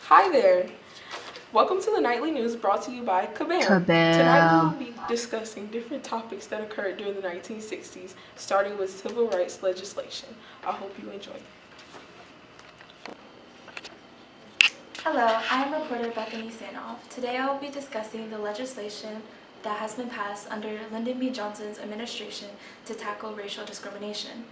Hi there. Welcome to the Nightly News brought to you by C-BAMM. Tonight we will be discussing different topics that occurred during the 1960s, starting with civil rights legislation. I hope you enjoy. Hello, I am reporter Beth. Today I will be discussing the legislation that has been passed under Lyndon B. Johnson's administration to tackle racial discrimination.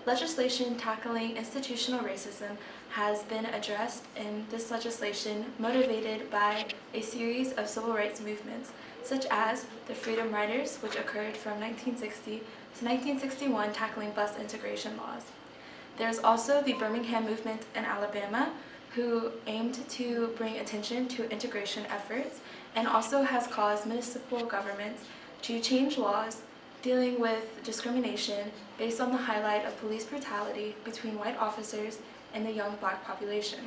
Legislation tackling institutional racism has been addressed in this legislation motivated by a series of civil rights movements, such as the Freedom Riders, which occurred from 1960 to 1961 tackling bus integration laws. There's also the Birmingham movement in Alabama, who aimed to bring attention to integration efforts and also has caused municipal governments to change laws dealing with discrimination based on the highlight of police brutality between white officers and the young black population.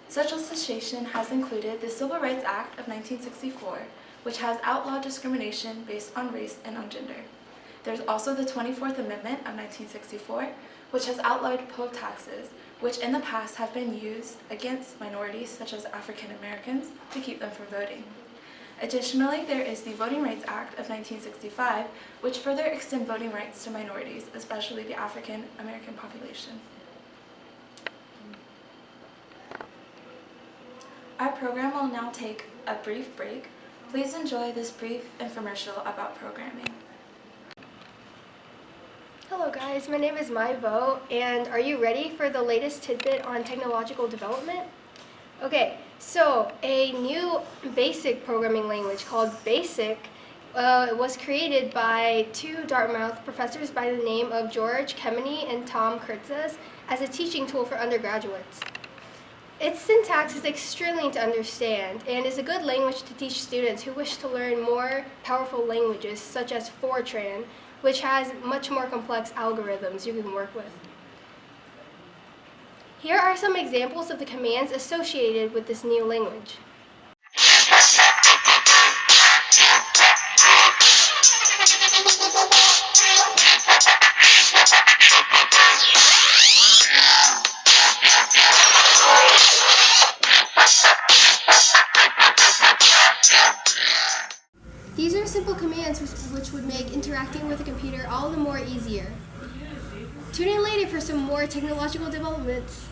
Such legislation has included the Civil Rights Act of 1964, which has outlawed discrimination based on race and on gender. There's also the 24th Amendment of 1964, which has outlawed poll taxes, which in the past have been used against minorities such as African Americans to keep them from voting. Additionally, there is the Voting Rights Act of 1965, which further extends voting rights to minorities, especially the African American population. Our program will now take a brief break. Please enjoy this brief infomercial about programming. Hello guys, my name is Maivo, and are you ready for the latest tidbit on technological development? Okay, so a new basic programming language called BASIC was created by two Dartmouth professors by the name of George Kemeny and Tom Kurtzes as a teaching tool for undergraduates. Its syntax is extremely to understand and is a good language to teach students who wish to learn more powerful languages such as Fortran, which has much more complex algorithms you can work with. Here are some examples of the commands associated with this new language. These are simple commands which would make interacting with a computer all the more easier. Tune in later for some more technological developments.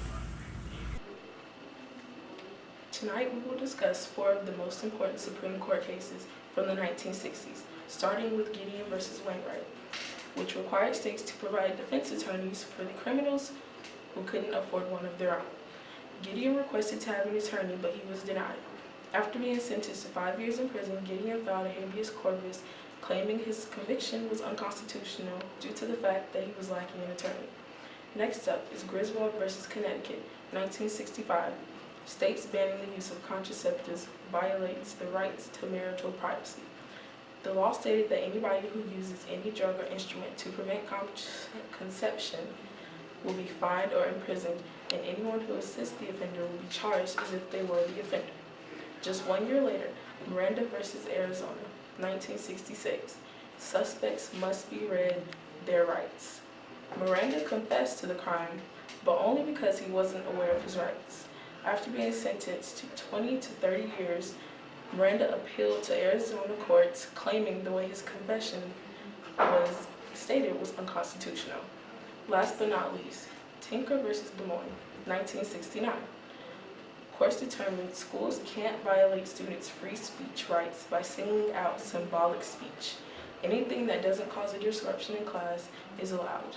Tonight we will discuss four of the most important Supreme Court cases from the 1960s, starting with Gideon versus Wainwright, which required states to provide defense attorneys for the criminals who couldn't afford one of their own. Gideon requested to have an attorney, but he was denied. After being sentenced to 5 years in prison, Gideon filed a habeas corpus claiming his conviction was unconstitutional due to the fact that he was lacking an attorney. Next up is Griswold versus Connecticut, 1965. States banning the use of contraceptives violates the rights to marital privacy. The law stated that anybody who uses any drug or instrument to prevent conception will be fined or imprisoned, and anyone who assists the offender will be charged as if they were the offender. Just 1 year later, Miranda versus Arizona, 1966. Suspects must be read their rights. Miranda confessed to the crime, but only because he wasn't aware of his rights. After being sentenced to 20 to 30 years, Miranda appealed to Arizona courts, claiming the way his confession was stated was unconstitutional. Last but not least, Tinker versus Des Moines, 1969. Courts determined schools can't violate students' free speech rights by singling out symbolic speech. Anything that doesn't cause a disruption in class is allowed.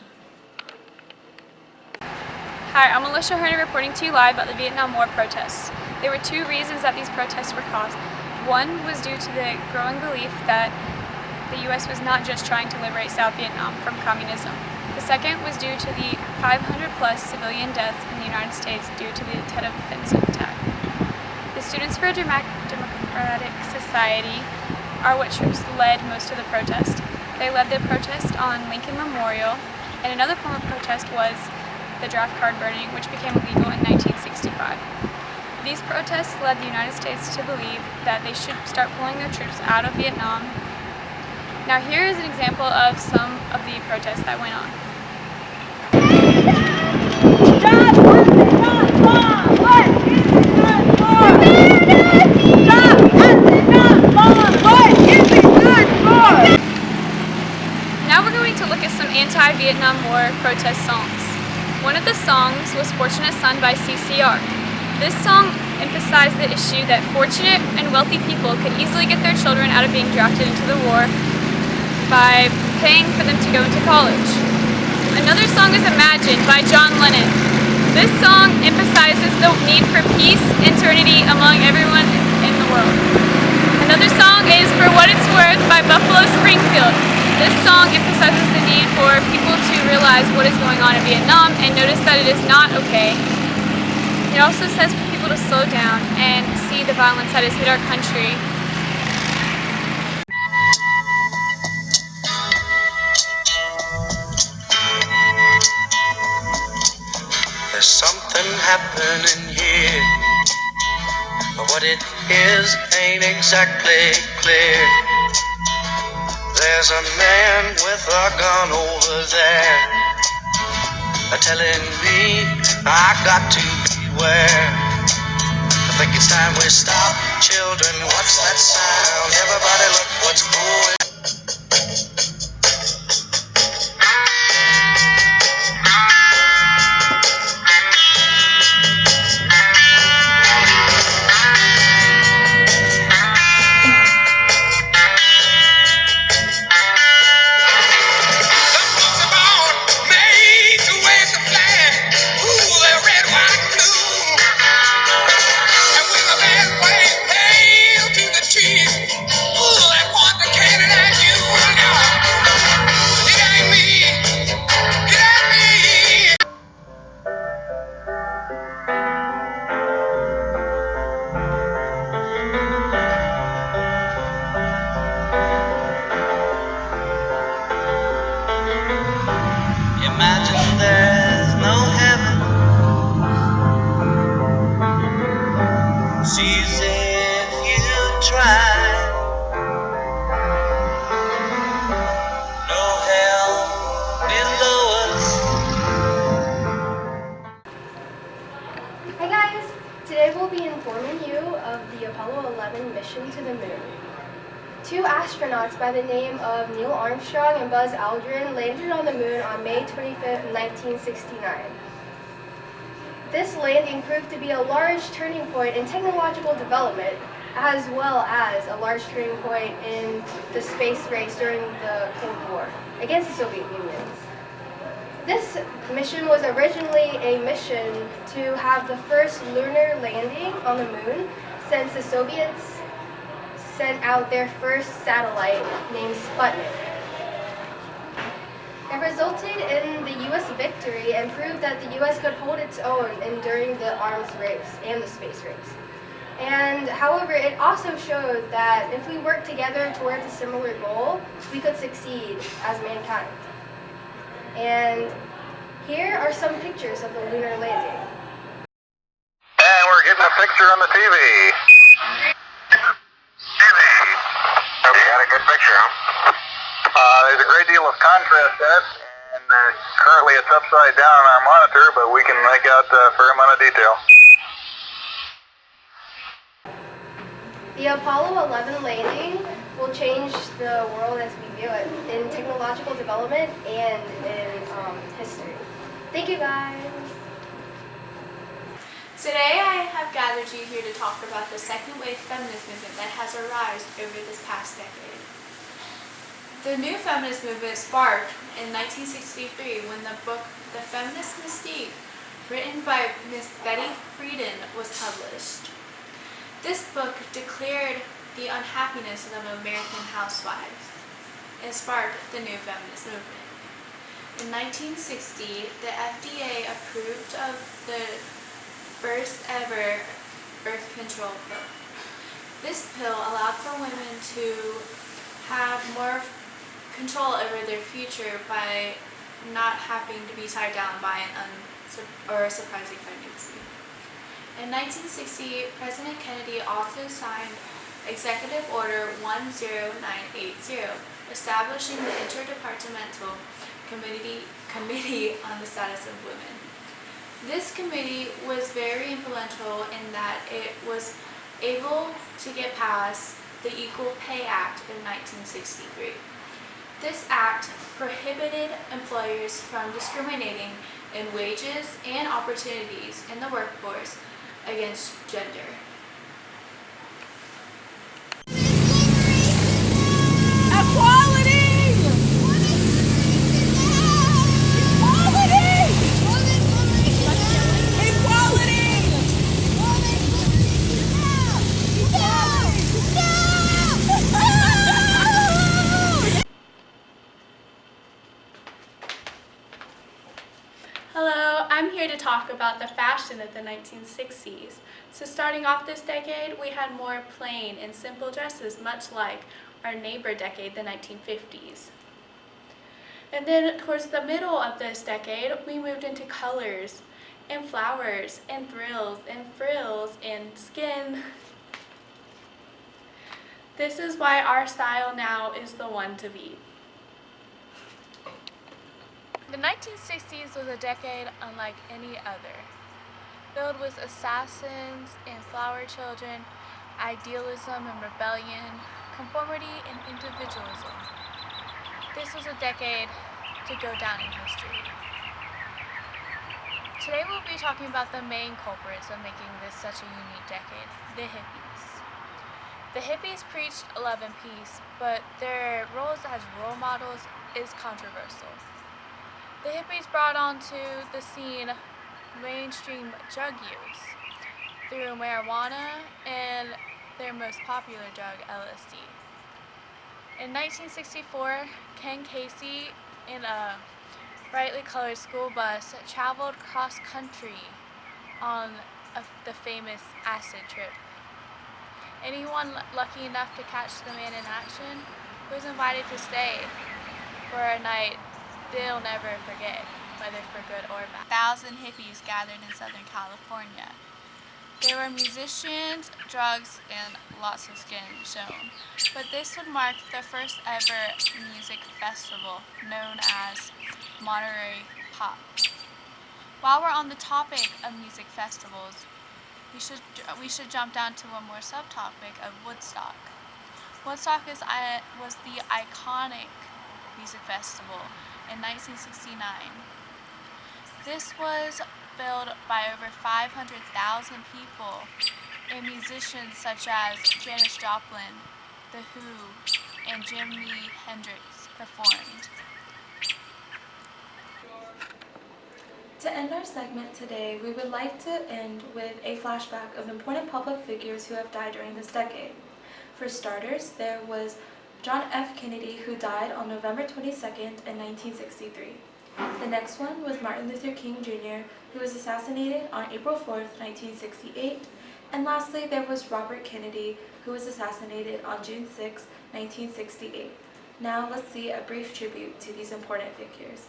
Hi, I'm Alisha reporting to you live about the Vietnam War protests. There were two reasons that these protests were caused. One was due to the growing belief that the U.S. was not just trying to liberate South Vietnam from communism. The second was due to the 500-plus civilian deaths in the United States due to the Tet Offensive attack. The Students for a Democratic Society are what led most of the protest. They led the protest on Lincoln Memorial, and another form of protest was the draft card burning, which became illegal in 1965. These protests led the United States to believe that they should start pulling their troops out of Vietnam. Now here is an example of some of the protests that went on. Stop! Most Fortunate Son by CCR. This song emphasized the issue that fortunate and wealthy people could easily get their children out of being drafted into the war by paying for them to go into college. Another song is Imagine by John Lennon. This song emphasizes the need for peace and serenity among everyone in the world. Another song is For What It's Worth by Buffalo Springfield. This song emphasizes the need for people to realize what is going on in Vietnam and notice that it is not okay. It also says for people to slow down and see the violence that has hit our country. There's something happening here, but what it is ain't exactly clear. There's a man with a gun over there, telling me I got to beware. I think it's time we stop. Children, what's that sound? Everybody look what's going. Imagine there's no heaven. Sees if you try. No hell below us. Hi guys! Today we'll be informing you of the Apollo 11 mission to the moon. Two astronauts by the name of Neil Armstrong and Buzz Aldrin landed on the moon on May 25, 1969. This landing proved to be a large turning point in technological development, as well as a large turning point in the space race during the Cold War against the Soviet Union. This mission was originally a mission to have the first lunar landing on the moon since the Soviets sent out their first satellite named Sputnik. It resulted in the U.S. victory and proved that the U.S. could hold its own during the arms race and the space race. And however, it also showed that if we work together towards a similar goal, we could succeed as mankind. And here are some pictures of the lunar landing. And we're getting a picture on the TV. You got a good picture, huh? There's a great deal of contrast in it, and currently it's upside down on our monitor, but we can make out a fair amount of detail. The Apollo 11 landing will change the world as we view it in technological development and in history. Thank you guys. Today I have gathered you here to talk about the second wave feminist movement that has arisen over this past decade. The new feminist movement sparked in 1963 when the book The Feminist Mystique, written by Miss Betty Friedan, was published. This book declared the unhappiness of American housewives and sparked the new feminist movement. In 1960, the FDA approved of the first ever birth control pill. This pill allowed for women to have more control over their future by not having to be tied down by a surprising pregnancy. In 1960, President Kennedy also signed Executive Order 10980, establishing the Interdepartmental Committee on the Status of Women. This committee was very influential in that it was able to get past the Equal Pay Act in 1963. This act prohibited employers from discriminating in wages and opportunities in the workforce against gender. Hello, I'm here to talk about the fashion of the 1960s. So starting off this decade, we had more plain and simple dresses, much like our neighbor decade, the 1950s. And then towards the middle of this decade, we moved into colors and flowers and thrills and frills and skin. This is why our style now is the one to beat. The 1960s was a decade unlike any other, filled with assassins and flower children, idealism and rebellion, conformity and individualism. This was a decade to go down in history. Today we'll be talking about the main culprits of making this such a unique decade, the hippies. The hippies preached love and peace, but their roles as role models is controversial. The hippies brought onto the scene mainstream drug use through marijuana and their most popular drug, LSD. In 1964, Ken Casey, in a brightly colored school bus, traveled cross-country on the famous acid trip. Anyone lucky enough to catch the man in action was invited to stay for a night they'll never forget, whether for good or bad. 1,000 hippies gathered in Southern California. There were musicians, drugs, and lots of skin shown. But this would mark the first ever music festival known as Monterey Pop. While we're on the topic of music festivals, we should jump down to one more subtopic of Woodstock. Woodstock was the iconic music festival in 1969. This was filled by over 500,000 people and musicians such as Janis Joplin, The Who, and Jimi Hendrix performed. To end our segment today, we would like to end with a flashback of important public figures who have died during this decade. For starters, there was John F. Kennedy, who died on November 22nd in 1963. The next one was Martin Luther King Jr., who was assassinated on April 4th, 1968. And lastly, there was Robert Kennedy, who was assassinated on June 6, 1968. Now let's see a brief tribute to these important figures.